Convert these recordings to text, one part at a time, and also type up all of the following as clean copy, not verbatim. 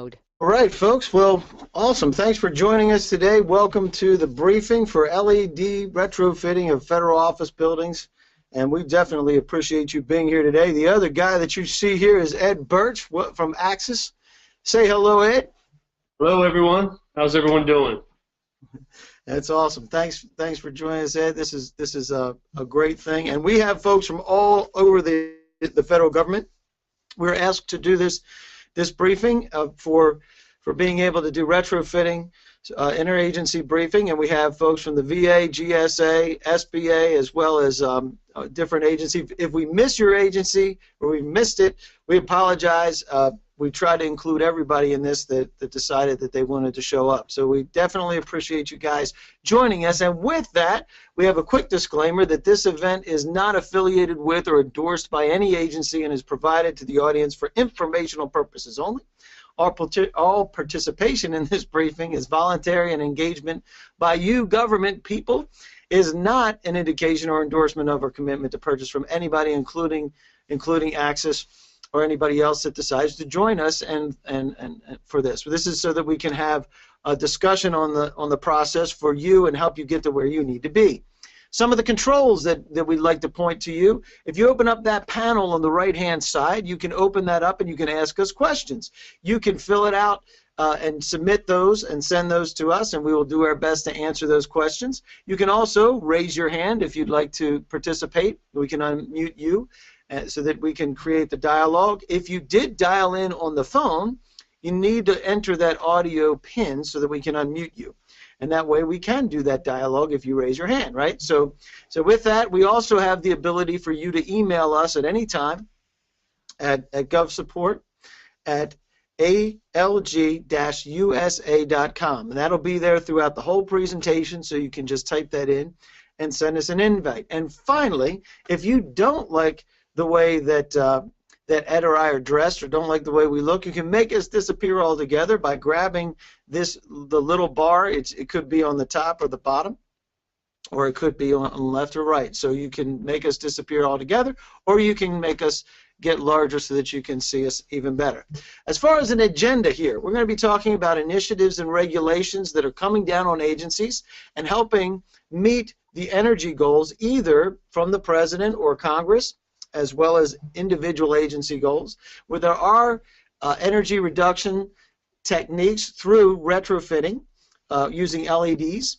All right, folks. Well, awesome. Thanks for joining us today. Welcome to the briefing for LED retrofitting of federal office buildings. And we definitely appreciate you being here today. The other guy that you see here is Ed Burch from Axis. Say hello, Ed. Hello, everyone. How's everyone doing? That's awesome. Thanks for joining us, Ed. This is a great thing. And we have folks from all over the federal government. We're asked to do this briefing for being able to do retrofitting, interagency briefing, and we have folks from the VA, GSA, SBA, as well as different agencies. If we miss your agency or we missed it, we apologize. We try to include everybody in this that decided that they wanted to show up. So we definitely appreciate you guys joining us. And with that, we have a quick disclaimer that this event is not affiliated with or endorsed by any agency and is provided to the audience for informational purposes only. All participation in this briefing is voluntary, and engagement by you, government people, is not an indication or endorsement of or commitment to purchase from anybody, including Axis or anybody else that decides to join us and for this. This is so that we can have a discussion on the process for you and help you get to where you need to be. Some of the controls that we'd like to point to you: if you open up that panel on the right-hand side, you can open that up and you can ask us questions. You can fill it out and submit those and send those to us, and we will do our best to answer those questions. You can also raise your hand if you'd like to participate. We can unmute you so that we can create the dialogue. If you did dial in on the phone, you need to enter that audio pin so that we can unmute you. And that way we can do that dialogue if you raise your hand, right? So with that, we also have the ability for you to email us at any time at govsupport@alg-usa.com. And that'll be there throughout the whole presentation, so you can just type that in and send us an invite. And finally, if you don't like the way that Ed or I are dressed, or don't like the way we look, you can make us disappear altogether by grabbing the little bar. It could be on the top or the bottom, or it could be on the left or right. So you can make us disappear altogether, or you can make us get larger so that you can see us even better. As far as an agenda here, we're going to be talking about initiatives and regulations that are coming down on agencies and helping meet the energy goals, either from the President or Congress, as well as individual agency goals, where there are energy reduction techniques through retrofitting using LEDs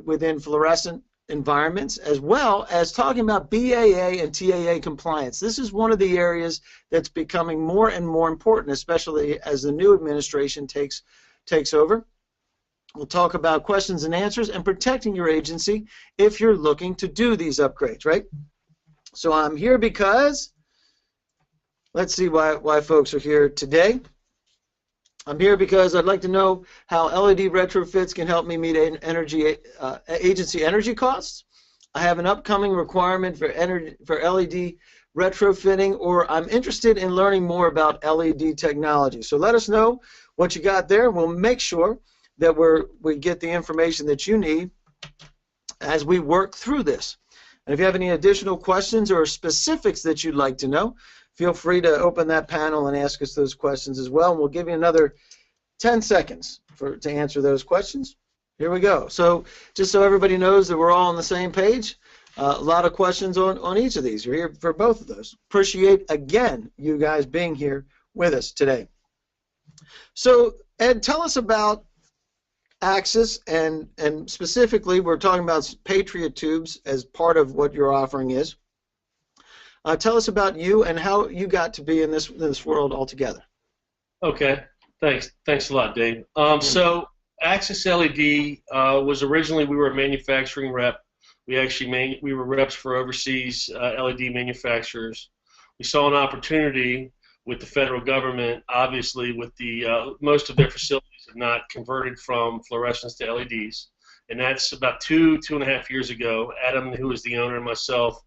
within fluorescent environments, as well as talking about BAA and TAA compliance. This is one of the areas that's becoming more and more important, especially as the new administration takes over. We'll talk about questions and answers and protecting your agency if you're looking to do these upgrades, right? So I'm here because, let's see why folks are here today. I'm here because I'd like to know how LED retrofits can help me meet agency energy costs. I have an upcoming requirement for LED retrofitting, or I'm interested in learning more about LED technology. So let us know what you got there. We'll make sure that we get the information that you need as we work through this. And if you have any additional questions or specifics that you'd like to know, feel free to open that panel and ask us those questions as well. And we'll give you another 10 seconds to answer those questions. Here we go. So just so everybody knows that we're all on the same page, a lot of questions on each of these. You're here for both of those. Appreciate, again, you guys being here with us today. So, Ed, tell us about Axis, and specifically we're talking about Patriot tubes as part of what your offering is. Tell us about you and how you got to be in this world altogether. Okay, thanks a lot, Dave. So Axis LED was originally, we were a manufacturing rep. We were reps for overseas LED manufacturers. We saw an opportunity with the federal government, obviously, with the most of their facilities have not converted from fluorescents to LEDs, and that's about two and a half years ago. Adam, who is the owner, and myself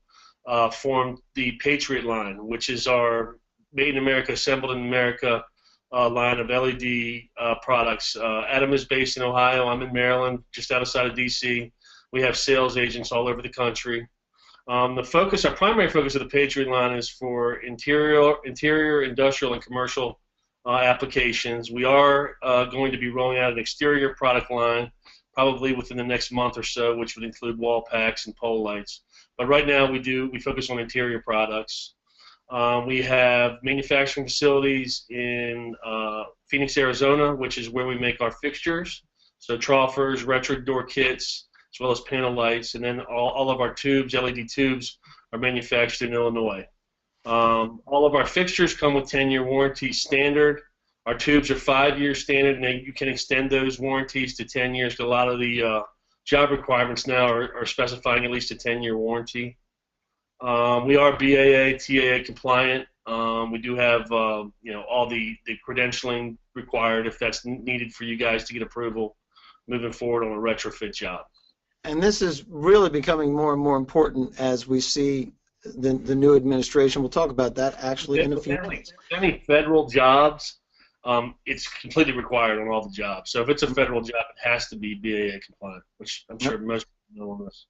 formed the Patriot line, which is our made in America, assembled in America line of LED products. Adam is based in Ohio. I'm in Maryland, just outside of D.C. We have sales agents all over the country. Our primary focus of the Patriot line is for interior, industrial, and commercial applications. We are going to be rolling out an exterior product line probably within the next month or so, which would include wall packs and pole lights. But right now we focus on interior products. We have manufacturing facilities in Phoenix, Arizona, which is where we make our fixtures, so troughers, retro door kits, as well as panel lights, and then all of our tubes, LED tubes, are manufactured in Illinois. All of our fixtures come with 10-year warranty standard. Our tubes are 5-year standard, and you can extend those warranties to 10 years. A lot of the job requirements now are specifying at least a 10-year warranty. We are BAA, TAA compliant. We do have all the credentialing required if that's needed for you guys to get approval moving forward on a retrofit job. And this is really becoming more and more important as we see the new administration. We'll talk about that actually in a few minutes. Any federal jobs, it's completely required on all the jobs. So if it's a federal job, it has to be BAA compliant, which I'm sure most people know on this.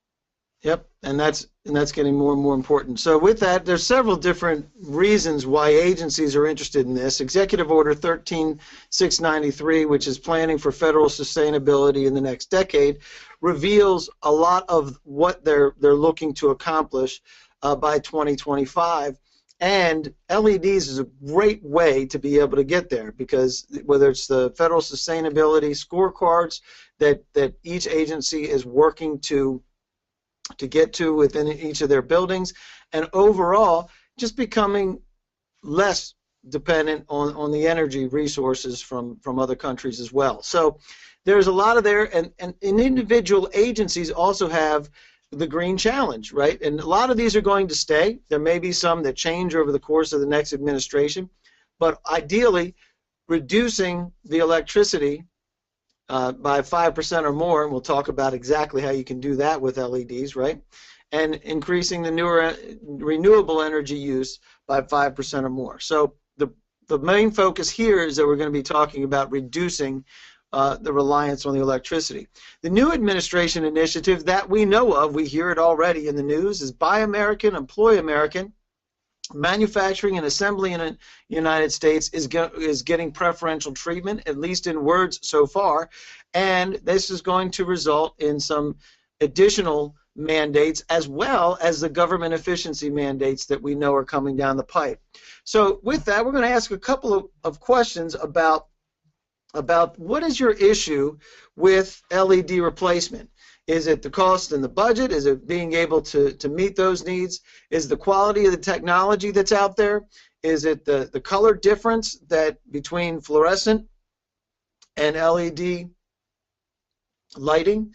Yep, and that's getting more and more important. So with that, there's several different reasons why agencies are interested in this. Executive Order 13693, which is planning for federal sustainability in the next decade, reveals a lot of what they're looking to accomplish by 2025. And LEDs is a great way to be able to get there, because whether it's the federal sustainability scorecards that each agency is working to get to within each of their buildings, and overall just becoming less dependent on the energy resources from other countries as well. So there's a lot of there, and individual agencies also have the green challenge, right? And a lot of these are going to stay. There may be some that change over the course of the next administration, but ideally reducing the electricity by 5% or more, and we'll talk about exactly how you can do that with LEDs, right? And increasing the newer renewable energy use by 5% or more. So the main focus here is that we're going to be talking about reducing the reliance on the electricity. The new administration initiative that we know of, we hear it already in the news, is Buy American, Employ American. Manufacturing and assembly in the United States is getting preferential treatment, at least in words so far, and this is going to result in some additional mandates as well as the government efficiency mandates that we know are coming down the pipe. So with that, we're going to ask a couple of questions about what is your issue with LED replacement. Is it the cost and the budget? Is it being able to meet those needs? Is the quality of the technology that's out there? Is it the color difference that between fluorescent and LED lighting?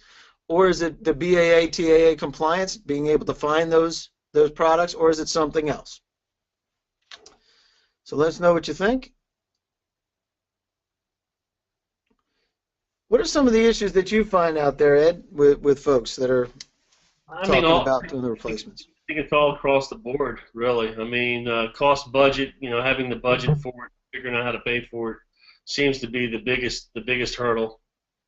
Or is it the BAA, TAA compliance, being able to find those products? Or is it something else? So let us know what you think. What are some of the issues that you find out there, Ed, with folks that are talking about doing the replacements? I think it's all across the board, really. I mean, cost budget, having the budget for it, figuring out how to pay for it, seems to be the biggest hurdle.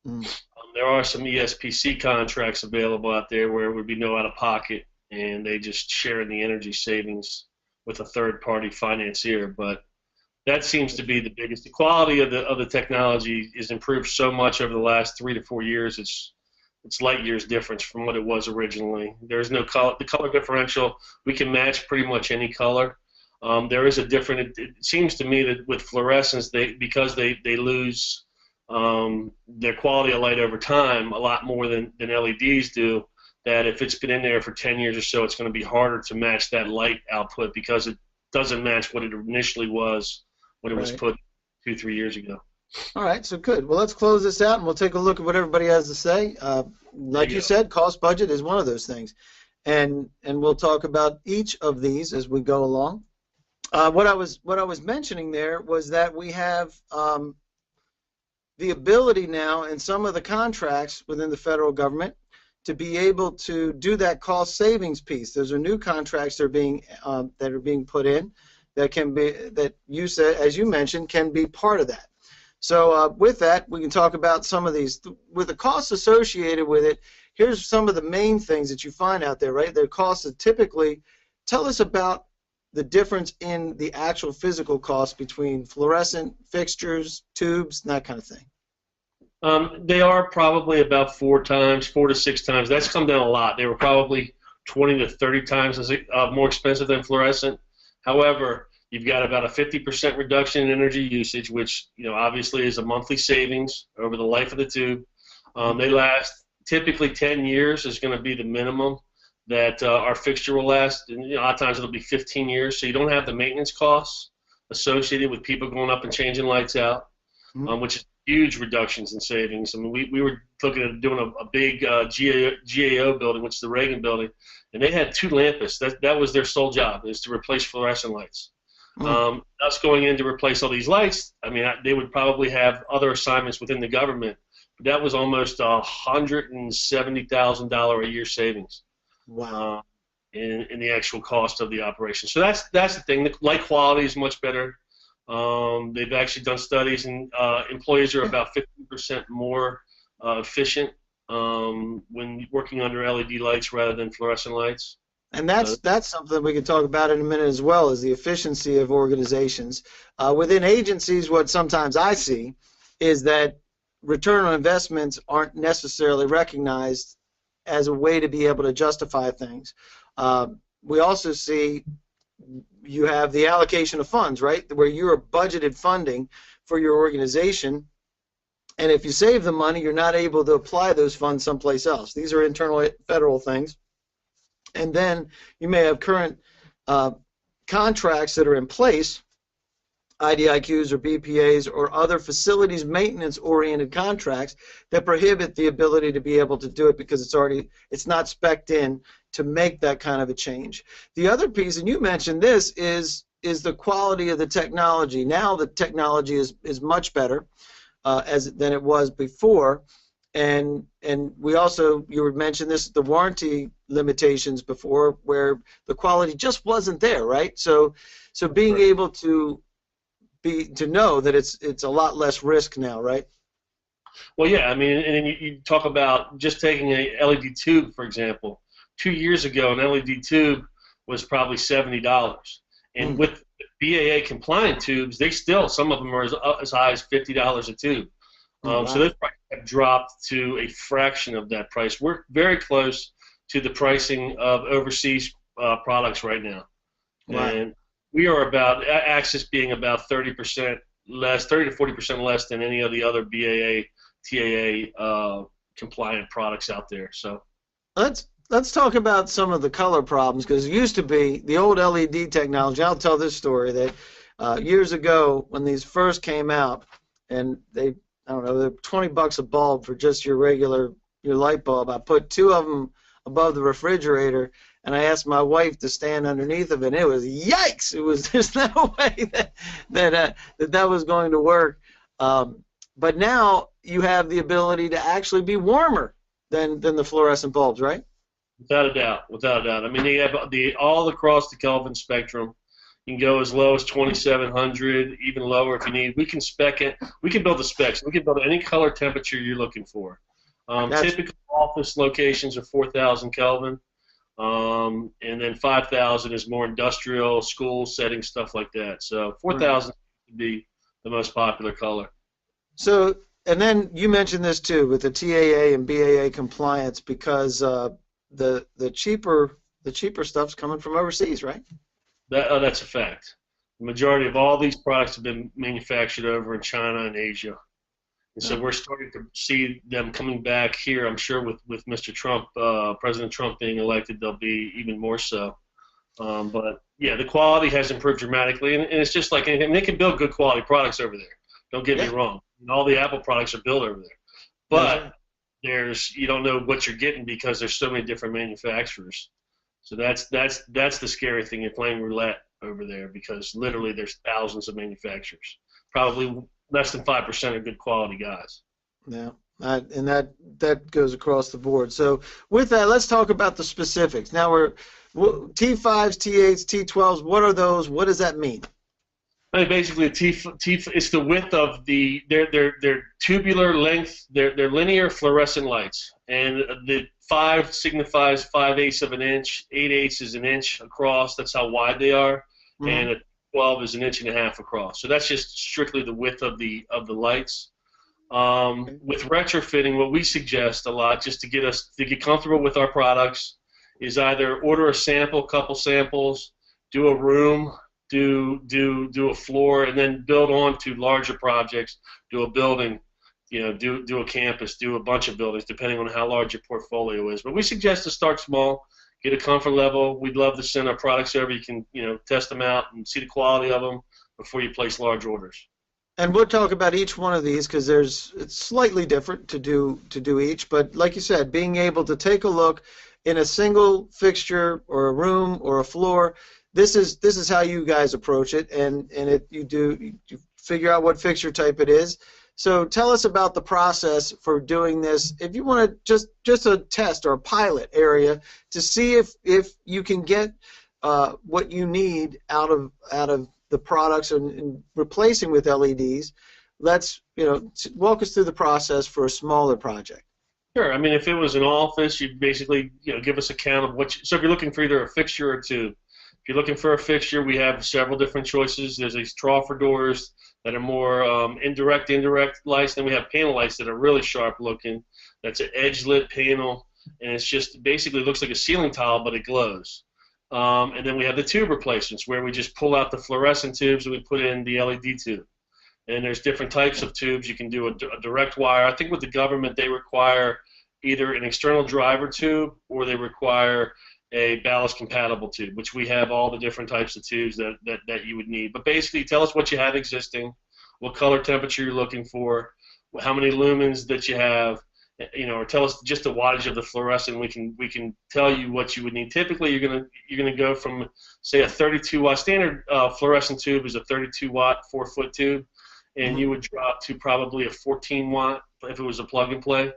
There are some ESPC contracts available out there where it would be no out of pocket, and they just share in the energy savings with a third-party financier, but that seems to be the biggest. The quality of the technology is improved so much over the last 3 to 4 years. It's light years difference from what it was originally. There's no color. The color differential, we can match pretty much any color. There is a different. It seems to me that with fluorescence, because they lose their quality of light over time a lot more than LEDs do. That if it's been in there for 10 years or so, it's going to be harder to match that light output because it doesn't match what it initially was when it was put 2-3 years ago. All right, so good. Well, let's close this out, and we'll take a look at what everybody has to say. Like you said, cost budget is one of those things, and we'll talk about each of these as we go along. What I was mentioning there was that we have the ability now in some of the contracts within the federal government to be able to do that cost savings piece. Those are new contracts that are being put in. That can be, that you said, as you mentioned, can be part of that. So with that, we can talk about some of these. With the costs associated with it, here's some of the main things that you find out there, right? Their costs are typically, tell us about the difference in the actual physical cost between fluorescent fixtures, tubes, and that kind of thing? They are probably about 4 to 6 times. That's come down a lot. They were probably 20 to 30 times more expensive than fluorescent. However, you've got about a 50% reduction in energy usage, which obviously is a monthly savings over the life of the tube. They last typically 10 years is going to be the minimum that our fixture will last, and a lot of times it'll be 15 years. So you don't have the maintenance costs associated with people going up and changing lights out, which is huge reductions in savings. I mean, we were looking at doing a big GAO building, which is the Reagan building, and they had 2 lampists. That was their sole job, is to replace fluorescent lights. Us going in to replace all these lights, I mean, they would probably have other assignments within the government, but that was almost $170,000 a year savings. Wow. In the actual cost of the operation. So that's the thing. The light quality is much better. They've actually done studies, and employees are about 50% more efficient when working under LED lights rather than fluorescent lights. And that's something we can talk about in a minute as well, is the efficiency of organizations. Within agencies, what sometimes I see is that return on investments aren't necessarily recognized as a way to be able to justify things. We also see you have the allocation of funds, right, where you're budgeted funding for your organization, and if you save the money, you're not able to apply those funds someplace else. These are internal federal things. And then you may have current contracts that are in place, IDIQs or BPAs or other facilities maintenance-oriented contracts that prohibit the ability to be able to do it because it's not spec'd in to make that kind of a change. The other piece, and you mentioned this, is the quality of the technology. Now the technology is much better than it was before, and we also, you mentioned this, the warranty limitations before, where the quality just wasn't there, right? So being able to know that it's a lot less risk now, right? Well, yeah, I mean, and then you talk about just taking a LED tube, for example. 2 years ago, an LED tube was probably $70, and with BAA compliant tubes, some of them are as high as $50 a tube. So those prices have dropped to a fraction of that price. We're very close to the pricing of overseas products right now, and we are about Axis being about 30% less, 30 to 40% less than any of the other BAA, TAA compliant products out there. So let's talk about some of the color problems, because it used to be the old LED technology. I'll tell this story that years ago when these first came out, and they're $20 a bulb for just your light bulb. I put 2 of them above the refrigerator, and I asked my wife to stand underneath of it, and it was yikes! There's no way that was going to work. But now you have the ability to actually be warmer than the fluorescent bulbs, right? Without a doubt, without a doubt. I mean, they have all across the Kelvin spectrum. You can go as low as 2,700, even lower if you need. We can spec it. We can build the specs. We can build any color temperature you're looking for. Typical office locations are 4,000 Kelvin, and then 5,000 is more industrial, school settings, stuff like that. So 4,000 would be the most popular color. So, and then you mentioned this too with the TAA and BAA compliance, because the cheaper stuff's coming from overseas, right? That's a fact. The majority of all these products have been manufactured over in China and Asia. And so we're starting to see them coming back here. I'm sure with Mr. Trump, President Trump being elected, they'll be even more so. But, yeah, the quality has improved dramatically. And it's just like anything. They can build good quality products over there. Don't get me wrong. And all the Apple products are built over there. But you don't know what you're getting because there's so many different manufacturers. So that's the scary thing. You're playing roulette over there because literally there's thousands of manufacturers. Probably less than 5% are good quality guys. Yeah, and that goes across the board. So with that, let's talk about the specifics. Now T5s, T8s, T12s. What are those? What does that mean? I mean, basically, it's the width of their tubular length, their linear fluorescent lights, and the 5 signifies 5/8 of an inch, 8/8 is an inch across. That's how wide they are. and a 12 is 1.5 inches across. So that's just strictly the width of the lights. With retrofitting, what we suggest a lot, just to get comfortable with our products, is either order a sample, couple samples, do a room, do a floor, and then build on to larger projects. Do a building, do a campus, do a bunch of buildings, depending on how large your portfolio is. But we suggest to start small, get a comfort level. We'd love to send our products over. You can test them out and see the quality of them before you place large orders. And we'll talk about each one of these because it's slightly different to do each. But like you said, being able to take a look in a single fixture or a room or a floor, this is how you guys approach it, and you figure out what fixture type it is. So tell us about the process for doing this. If you want to just a test or a pilot area to see if you can get what you need out of the products and replacing with LEDs, let's walk us through the process for a smaller project. Sure. I mean, if it was an office, you'd basically give us a count of what. So if you're looking for either a fixture or two, if you're looking for a fixture, we have several different choices. There's these troffer doors that are more indirect lights. Then we have panel lights that are really sharp looking. That's an edge lit panel, and it's just basically looks like a ceiling tile, but it glows. And then we have the tube replacements where we just pull out the fluorescent tubes and we put in the LED tube. And there's different types of tubes. You can do a direct wire. I think with the government they require either an external driver tube or they require a ballast compatible tube, which we have all the different types of tubes that you would need. But basically tell us what you have existing, what color temperature you're looking for, how many lumens that you have, or tell us just the wattage of the fluorescent. We can tell you what you would need. Typically, you're gonna go from, say, a 32-watt standard fluorescent tube is a 32-watt 4-foot tube, and you would drop to probably a 14-watt if it was a plug and play,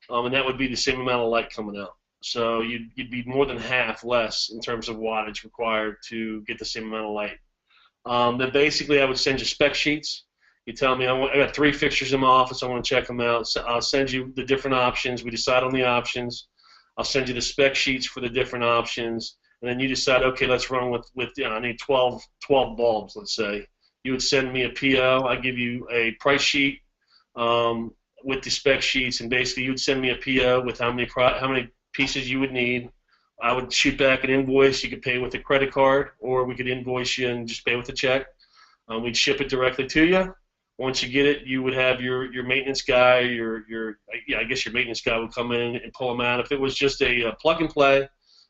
and that would be the same amount of light coming out. So you'd be more than half less in terms of wattage required to get the same amount of light. Then basically, I would send you spec sheets. You tell me, I got 3 fixtures in my office, I want to check them out. So I'll send you the different options. We decide on the options. I'll send you the spec sheets for the different options, and then you decide, okay, let's run with I need 12 bulbs, let's say. You would send me a PO. I give you a price sheet with the spec sheets, and basically you would send me a PO with how many pieces you would need. I would shoot back an invoice. You could pay with a credit card, or we could invoice you and just pay with a check. We'd ship it directly to you. Once you get it, you would have your maintenance guy, I guess your maintenance guy would come in and pull them out. If it was just a plug and play,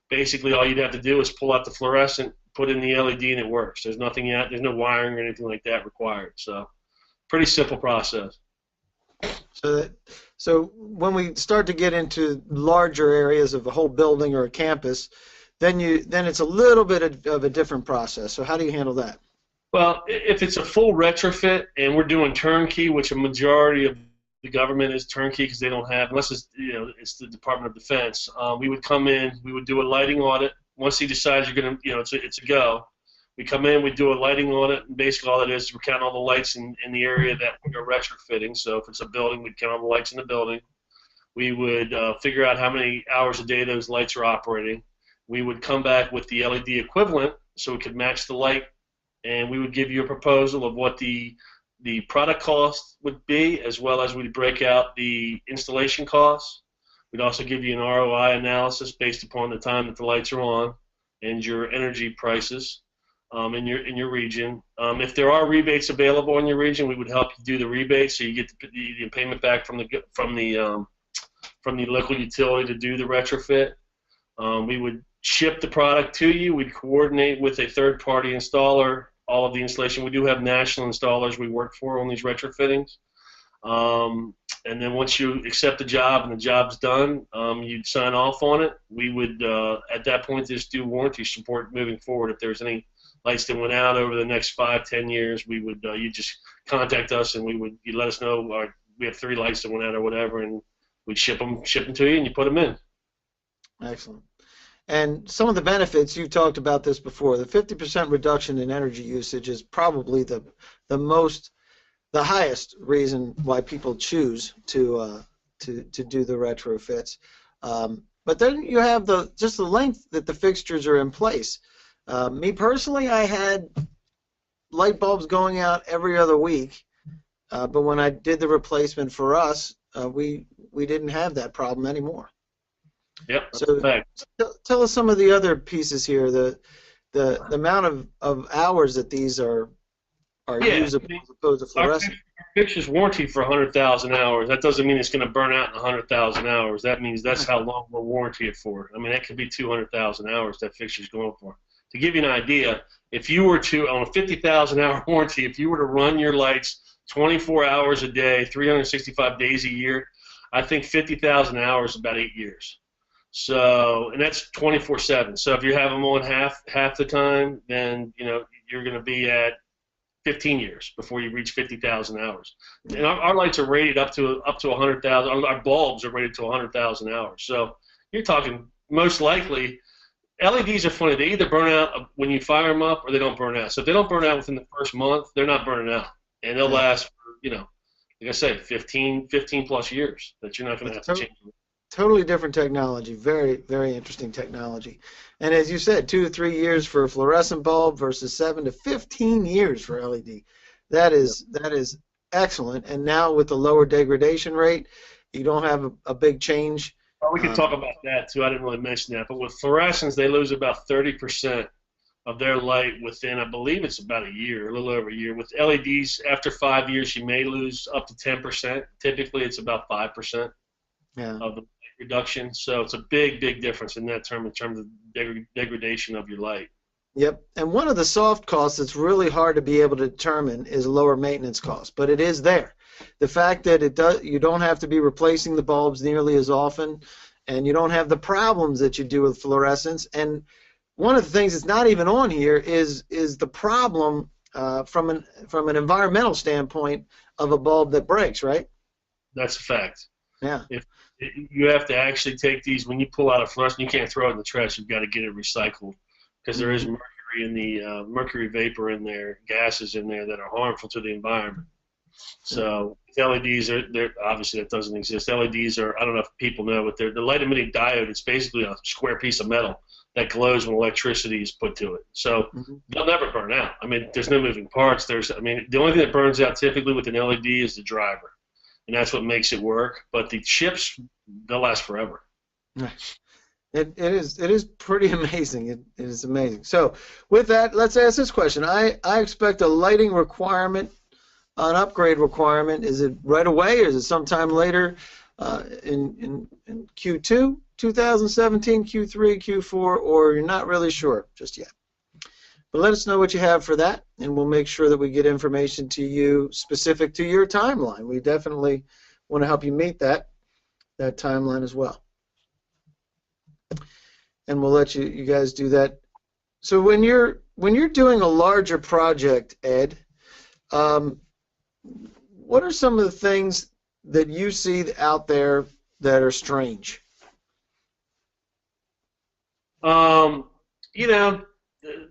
basically all you'd have to do is pull out the fluorescent, put in the LED, and it works. There's there's no wiring or anything like that required. So, pretty simple process. So when we start to get into larger areas of a whole building or a campus, then it's a little bit of a different process. So how do you handle that? Well, if it's a full retrofit and we're doing turnkey, which a majority of the government is turnkey because they don't have, unless it's the Department of Defense, we would come in, we would do a lighting audit. Once he decides you're going to, it's a go, we come in, we do a lighting audit, and basically all it is we count all the lights in the area that we're retrofitting. So if it's a building, we'd count all the lights in the building. We would figure out how many hours a day those lights are operating. We would come back with the LED equivalent so we could match the light, and we would give you a proposal of what the product cost would be, as well as we'd break out the installation costs. We'd also give you an ROI analysis based upon the time that the lights are on and your energy prices in your region. If there are rebates available in your region, we would help you do the rebates, so you get the payment back from the local utility to do the retrofit. We would ship the product to you. We'd coordinate with a third-party installer all of the installation. We do have national installers we work for on these retrofittings. And then once you accept the job and the job's done, you'd sign off on it. We would, at that point, just do warranty support moving forward. If there's any lights that went out over the next 5-10 years, we would you'd just contact us and you'd let us know we have 3 lights that went out or whatever, and we'd ship them to you and you put them in. Excellent. And some of the benefits, you talked about this before, the 50% reduction in energy usage is probably the highest reason why people choose to do the retrofits. But then you have just the length that the fixtures are in place. Me personally, I had light bulbs going out every other week, but when I did the replacement for us, we didn't have that problem anymore. Yep, that's So a fact. tell us some of the other pieces here, the amount of hours that these are Yeah, usable as opposed to our fluorescent. fixture's warranty for 100,000 hours. That doesn't mean it's going to burn out in 100,000 hours. That means that's how long we'll warranty it for. I mean, that could be 200,000 hours that fixture's going for. To give you an idea, if you were to, on a 50,000 hour warranty, if you were to run your lights 24 hours a day, 365 days a year, I think 50,000 hours is about 8 years. So, and that's 24/7. So if you have them on half the time, then you're going to be at 15 years before you reach 50,000 hours. And our lights are rated up to 100,000. Our bulbs are rated to 100,000 hours. So you're talking most likely. LEDs are funny. They either burn out when you fire them up or they don't burn out. So if they don't burn out within the first month, they're not burning out. And they'll last for, like I say, 15 plus years that you're not going to have to change them. Totally different technology. Very, very interesting technology. And as you said, 2 to 3 years for a fluorescent bulb versus 7 to 15 years for LED. That is excellent. And now with the lower degradation rate, you don't have a big change. Well, we can talk about that too. I didn't really mention that. But with fluorescents, they lose about 30% of their light within, I believe it's about a year, a little over a year. With LEDs, after 5 years, you may lose up to 10%. Typically, it's about 5% of the reduction. So it's a big, big difference in that term in terms of degradation of your light. Yep. And one of the soft costs that's really hard to be able to determine is lower maintenance costs, but it is there. The fact that you don't have to be replacing the bulbs nearly as often, and you don't have the problems that you do with fluorescents. And one of the things that's not even on here is the problem from an environmental standpoint of a bulb that breaks, right? That's a fact. Yeah. If you have to actually take these, when you pull out a fluorescent, you can't throw it in the trash. You've got to get it recycled because there is mercury in the mercury vapor in there, gases in there that are harmful to the environment. So LEDs they're obviously that doesn't exist. LEDs are, I don't know if people know, but they're the light emitting diode. It's basically a square piece of metal that glows when electricity is put to it. So they'll never burn out. I mean, there's no moving parts. The only thing that burns out typically with an LED is the driver, and that's what makes it work. But the chips, they'll last forever. It is pretty amazing. It is amazing. So with that, let's ask this question. I expect a lighting requirement, an upgrade requirement. Is it right away, or is it sometime later in Q2, 2017, Q3, Q4, or you're not really sure just yet? But let us know what you have for that, and we'll make sure that we get information to you specific to your timeline. We definitely want to help you meet that timeline as well. And we'll let you guys do that. So when you're doing a larger project, Ed, what are some of the things that you see out there that are strange?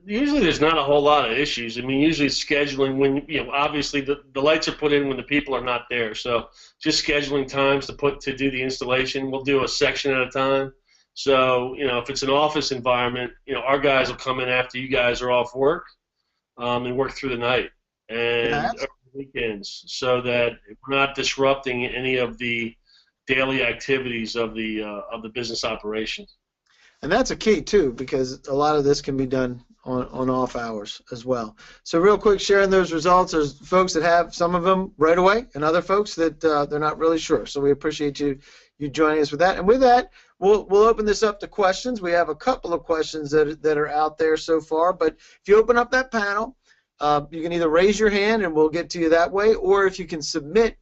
Usually there's not a whole lot of issues. I mean, usually it's scheduling when, obviously the lights are put in when the people are not there. So just scheduling times to do the installation. We'll do a section at a time. So, if it's an office environment, our guys will come in after you guys are off work and work through the night and weekends so that we're not disrupting any of the daily activities of the business operations. And that's a key, too, because a lot of this can be done on off hours as well. So real quick, sharing those results, there's folks that have some of them right away and other folks that they're not really sure. So we appreciate you joining us with that. And with that, we'll open this up to questions. We have a couple of questions that are out there so far. But if you open up that panel, you can either raise your hand and we'll get to you that way, or if you can submit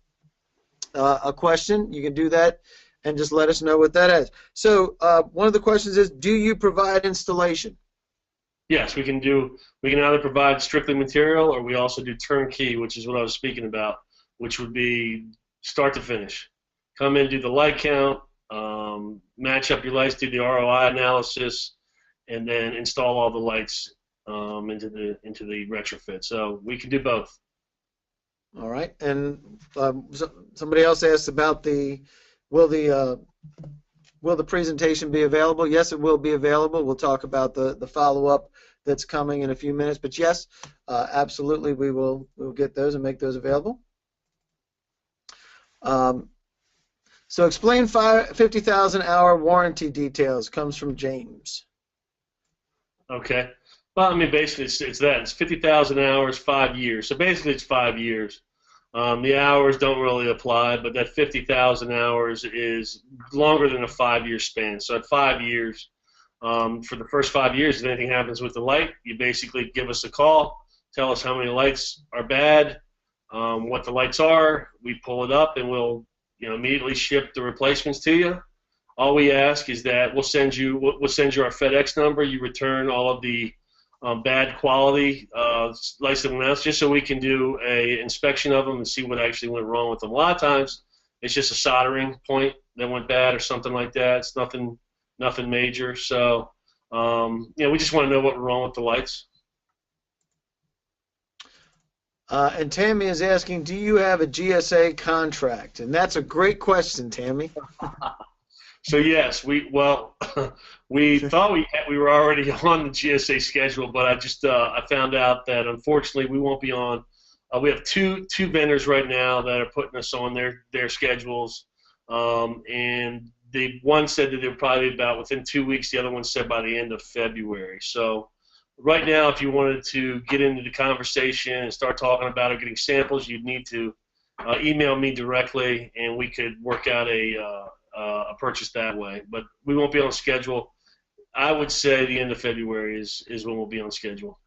a question, you can do that and just let us know what that is. So one of the questions is, do you provide installation? Yes, we can either provide strictly material, or we also do turnkey, which is what I was speaking about, which would be start to finish. Come in, do the light count, match up your lights, do the ROI analysis, and then install all the lights into the retrofit. So we can do both. All right. And somebody else asked about will the presentation be available? Yes, it will be available. We'll talk about the follow-up that's coming in a few minutes. But yes, absolutely, we'll get those and make those available. So explain 50,000-hour warranty details comes from James. Okay. Well, I mean, basically, it's that. It's 50,000 hours, 5 years. So basically, it's 5 years. The hours don't really apply, but that 50,000 hours is longer than a 5-year span. So at 5 years, for the first 5 years, if anything happens with the light, you basically give us a call, tell us how many lights are bad, what the lights are. We pull it up, and we'll immediately ship the replacements to you. All we ask is that we'll send you our FedEx number. You return all of the bad quality lights that went out, just so we can do a inspection of them and see what actually went wrong with them. A lot of times, it's just a soldering point that went bad or something like that. It's nothing major. So, we just want to know what went wrong with the lights. And Tammy is asking, do you have a GSA contract? And that's a great question, Tammy. So yes, we thought we were already on the GSA schedule, but I found out that unfortunately we won't be on. We have two vendors right now that are putting us on their schedules, and the one said that they were probably about within 2 weeks. The other one said by the end of February. So right now, if you wanted to get into the conversation and start talking about it, getting samples, you'd need to email me directly, and we could work out a purchase that way. But we won't be on schedule. I would say the end of February is when we'll be on schedule.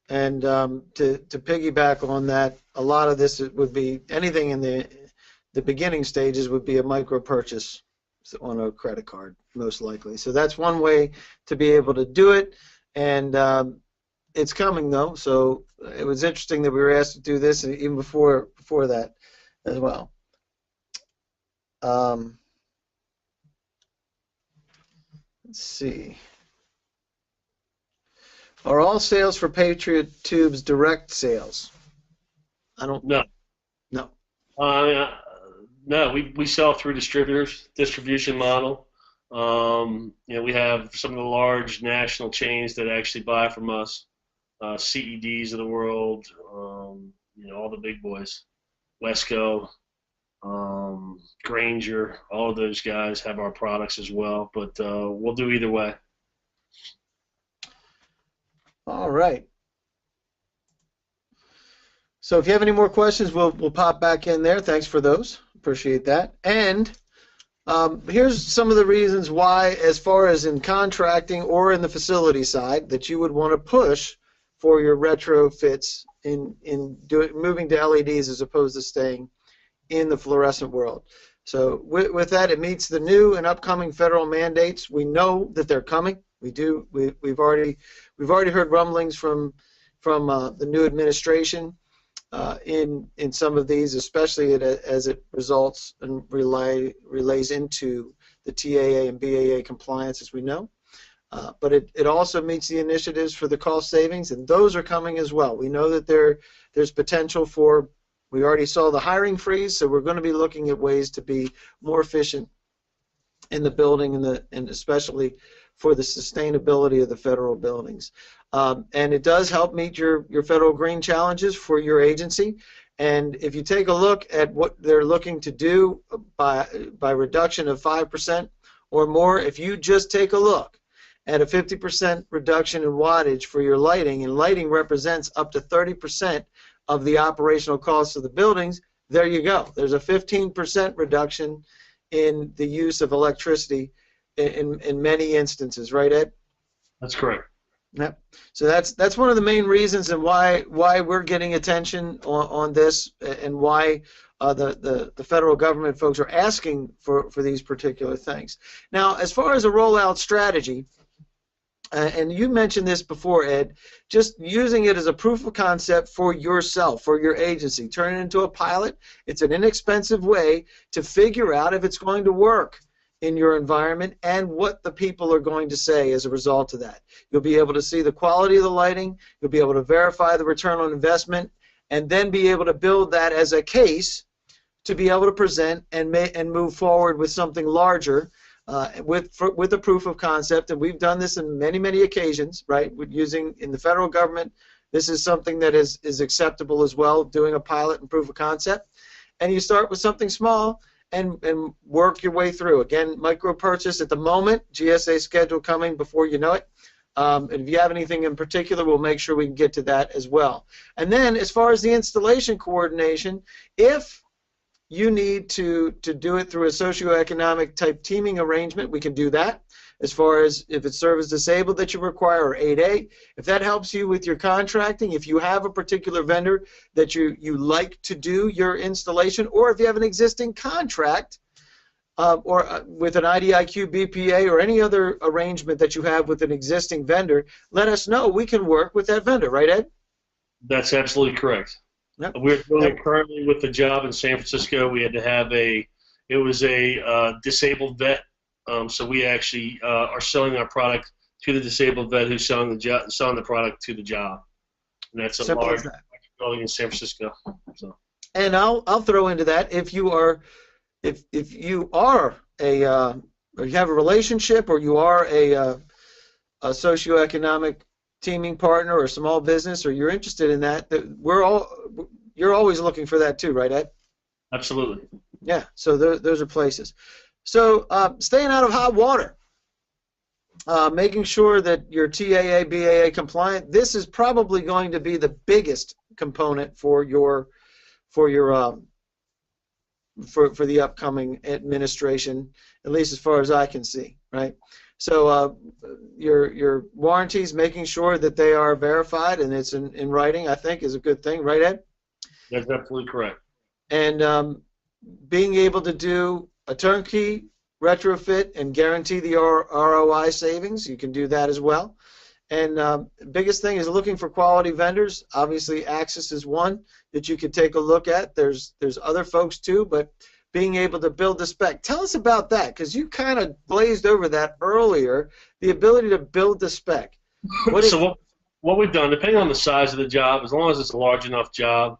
And to piggyback on that, a lot of this would be anything in the beginning stages would be a micro purchase on a credit card, most likely. So that's one way to be able to do it. And it's coming, though, so it was interesting that we were asked to do this even before that as well. Let's see. Are all sales for Patriot Tubes direct sales? I don't know. No. No, we sell through distribution model. We have some of the large national chains that actually buy from us, CEDs of the world, all the big boys, Wesco, Granger, all of those guys have our products as well, but we'll do either way. All right. So if you have any more questions, we'll pop back in there. Thanks for those. Appreciate that. And here's some of the reasons why, as far as in contracting or in the facility side, that you would want to push for your retrofits in moving to LEDs as opposed to staying in the fluorescent world. So with that, it meets the new and upcoming federal mandates. We know that they're coming. We've already heard rumblings from the new administration in some of these, especially as it results and relays into the TAA and BAA compliance, as we know. But it also meets the initiatives for the cost savings, and those are coming as well. We know that there's potential for. We already saw the hiring freeze, so we're going to be looking at ways to be more efficient in the building and especially for the sustainability of the federal buildings. And it does help meet your federal green challenges for your agency. And if you take a look at what they're looking to do by reduction of 5% or more, if you just take a look at a 50% reduction in wattage for your lighting, and lighting represents up to 30% of the operational costs of the buildings, there you go. There's a 15% reduction in the use of electricity in many instances, right, Ed? That's correct. Yep. So that's one of the main reasons and why we're getting attention on this, and why the federal government folks are asking for these particular things. Now, as far as a rollout strategy, and you mentioned this before, Ed, just using it as a proof of concept for yourself, for your agency. Turn it into a pilot. It's an inexpensive way to figure out if it's going to work in your environment and what the people are going to say as a result of that. You'll be able to see the quality of the lighting. You'll be able to verify the return on investment, and then be able to build that as a case to be able to present and move forward with something larger with a proof of concept, and we've done this in many occasions, right? With using in the federal government, this is something that is acceptable as well, doing a pilot and proof of concept. And you start with something small and work your way through. Again, micro purchase at the moment, GSA schedule coming before you know it. And if you have anything in particular, we'll make sure we can get to that as well. And then as far as the installation coordination, if you need to do it through a socioeconomic type teaming arrangement, we can do that. As far as if it's service disabled that you require, or 8A, if that helps you with your contracting, if you have a particular vendor that you like to do your installation, or if you have an existing contract or with an IDIQ, BPA, or any other arrangement that you have with an existing vendor, let us know. We can work with that vendor, right, Ed? That's absolutely correct. Yep. We're doing it currently with the job in San Francisco. We had to have it was a disabled vet. So we actually are selling our product to the disabled vet who's selling the product to the job. And that's a large building in San Francisco. So. And I'll throw into that, if you are or you have a relationship, or you are a socioeconomic teaming partner or a small business, or you're interested in that, you're always looking for that too, right, Ed? Absolutely. Yeah. So those are places. So staying out of hot water, making sure that you're TAA, BAA compliant. This is probably going to be the biggest component for the upcoming administration, at least as far as I can see, right? So your warranties, making sure that they are verified and it's in writing, I think, is a good thing, right, Ed? That's absolutely correct. And being able to do a turnkey retrofit and guarantee the ROI savings, you can do that as well. And biggest thing is looking for quality vendors. Obviously, Axis is one that you could take a look at. There's other folks too, but being able to build the spec. Tell us about that, because you kind of glazed over that earlier, the ability to build the spec. What we've done, depending on the size of the job, as long as it's a large enough job,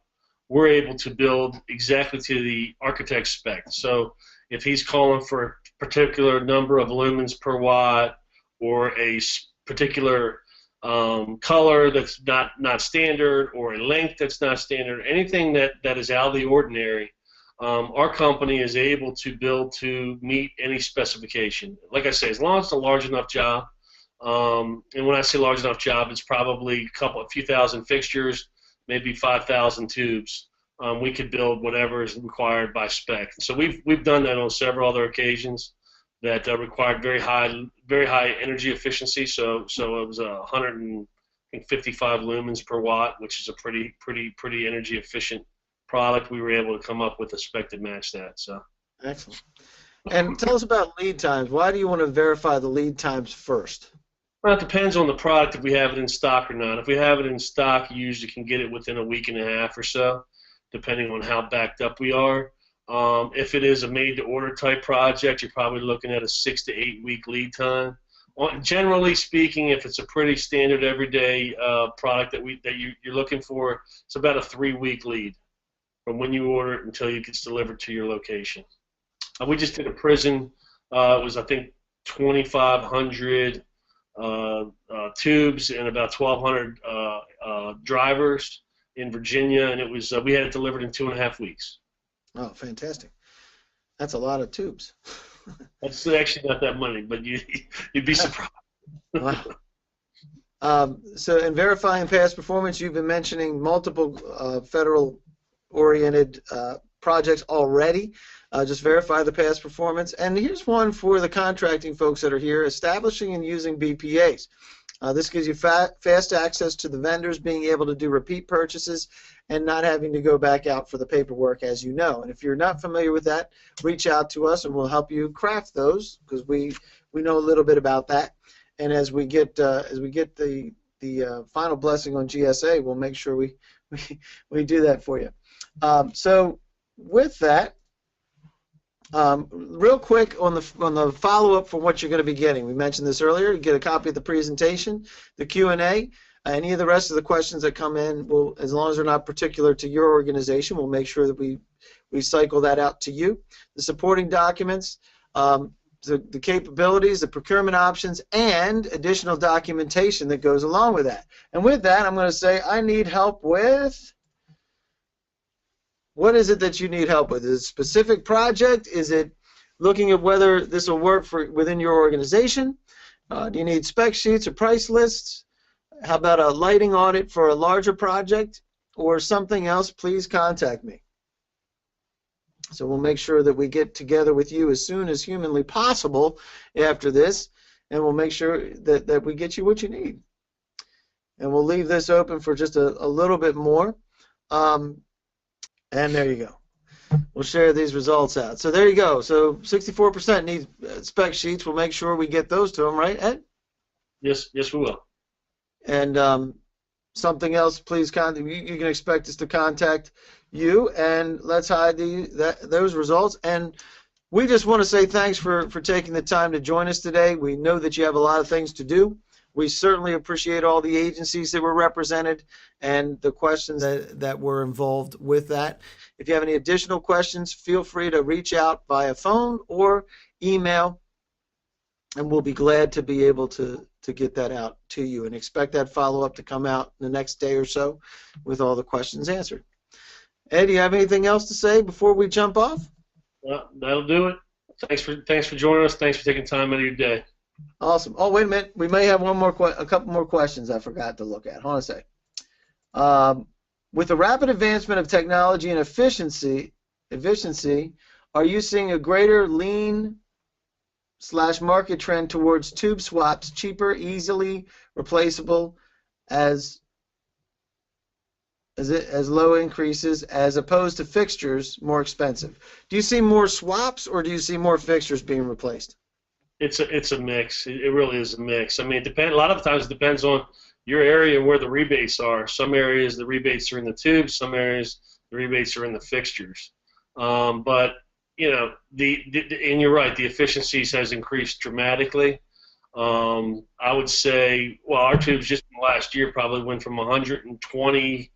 we're able to build exactly to the architect's spec. So if he's calling for a particular number of lumens per watt, or a particular color that's not standard, or a length that's not standard, anything that is out of the ordinary, our company is able to build to meet any specification. Like I say, as long as it's a large enough job, and when I say large enough job, it's probably a few thousand fixtures, maybe 5,000 tubes. We could build whatever is required by spec. So we've done that on several other occasions that required very high energy efficiency. So it was 155 lumens per watt, which is a pretty energy efficient product. We were able to come up with a spec that matched that. So excellent. And tell us about lead times. Why do you want to verify the lead times first? Well, it depends on the product, if we have it in stock or not. If we have it in stock, you usually can get it within a week and a half or so, depending on how backed up we are. If it is a made-to-order type project, you're probably looking at a 6 to 8 week lead time. Generally speaking, if it's a pretty standard everyday product that you're looking for, it's about a 3-week lead from when you order it until it gets delivered to your location. We just did a prison. It was, I think, 2,500 tubes and about 1,200 drivers in Virginia, and it was we had it delivered in 2.5 weeks. Oh, fantastic! That's a lot of tubes. That's actually not that many, but you'd be surprised. Wow. So in verifying past performance, you've been mentioning multiple federal-oriented projects already. Just verify the past performance. And here's one for the contracting folks that are here: establishing and using BPAs. This gives you fast access to the vendors, being able to do repeat purchases, and not having to go back out for the paperwork, as you know. And if you're not familiar with that, reach out to us, and we'll help you craft those, because we know a little bit about that. And as we get the final blessing on GSA, we'll make sure we do that for you. So with that, real quick on the follow-up for what you're going to be getting. We mentioned this earlier. You get a copy of the presentation, the Q&A, any of the rest of the questions that come in. As long as they're not particular to your organization, we'll make sure that we cycle that out to you. The supporting documents, the capabilities, the procurement options, and additional documentation that goes along with that. And with that, I'm going to say I need help with, what is it that you need help with? Is it a specific project? Is it looking at whether this will work for within your organization? Do you need spec sheets or price lists? How about a lighting audit for a larger project or something else? Please contact me. So we'll make sure that we get together with you as soon as humanly possible after this, and we'll make sure that we get you what you need. And we'll leave this open for just a little bit more. And there you go. We'll share these results out. So there you go. So 64% need spec sheets. We'll make sure we get those to them, right, Ed? Yes, we will. And something else, please contact. You can expect us to contact you, and let's hide those results. And we just want to say thanks for taking the time to join us today. We know that you have a lot of things to do. We certainly appreciate all the agencies that were represented and the questions that were involved with that. If you have any additional questions, feel free to reach out via phone or email, and we'll be glad to be able to get that out to you, and expect that follow-up to come out in the next day or so with all the questions answered. Ed, do you have anything else to say before we jump off? Well, that'll do it. Thanks for joining us. Thanks for taking time out of your day. Awesome. Oh, wait a minute. We may have a couple more questions I forgot to look at. Hold on a sec. With the rapid advancement of technology and efficiency, are you seeing a greater lean/market trend towards tube swaps, cheaper, easily replaceable as low increases, as opposed to fixtures more expensive? Do you see more swaps, or do you see more fixtures being replaced? It's a mix. It really is a mix. I mean, a lot of times it depends on your area and where the rebates are. Some areas the rebates are in the tubes. Some areas the rebates are in the fixtures. But you know, and you're right. The efficiencies has increased dramatically. I would say, well, our tubes just in the last year probably went from 120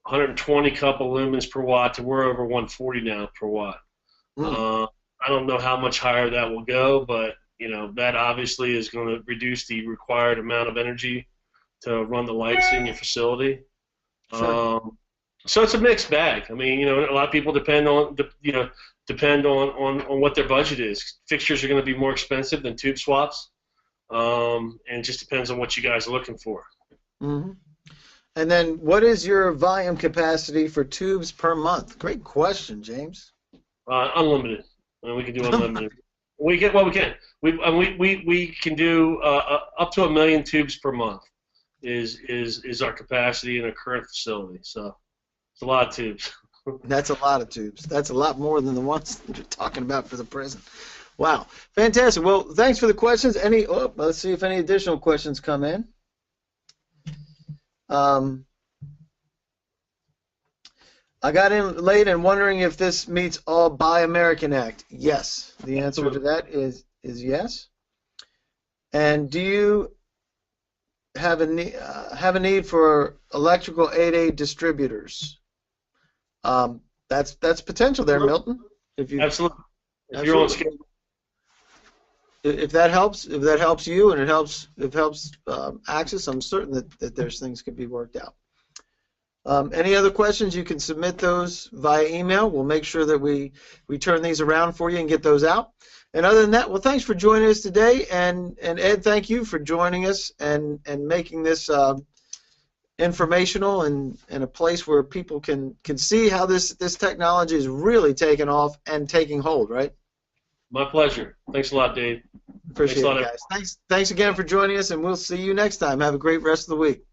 couple lumens per watt to we're over 140 now per watt. I don't know how much higher that will go, but you know, that obviously is going to reduce the required amount of energy to run the lights in your facility. Sure. So it's a mixed bag. I mean, you know, a lot of people depend on what their budget is. Fixtures are going to be more expensive than tube swaps, and it just depends on what you guys are looking for. Mm-hmm. And then, what is your volume capacity for tubes per month? Great question, James. Unlimited. We can do unlimited. We can. We can do up to 1 million tubes per month. Is our capacity in our current facility. So it's a lot of tubes. That's a lot of tubes. That's a lot more than the ones that you're talking about for the present. Wow, fantastic. Well, thanks for the questions. Let's see if any additional questions come in. I got in late and wondering if this meets all Buy American Act. Yes, the answer to that is yes. And do you have a need for electrical 8A distributors? That's potential there, Milton. Absolutely. If you're on schedule. If that helps you and it helps Axis, I'm certain that there's things can be worked out. Any other questions, you can submit those via email. We'll make sure that we turn these around for you and get those out. And other than that, well, thanks for joining us today. And Ed, thank you for joining us and making this informational and a place where people can see how this technology is really taking off and taking hold, right? My pleasure. Thanks a lot, Dave. Appreciate it, guys. Thanks again for joining us, and we'll see you next time. Have a great rest of the week.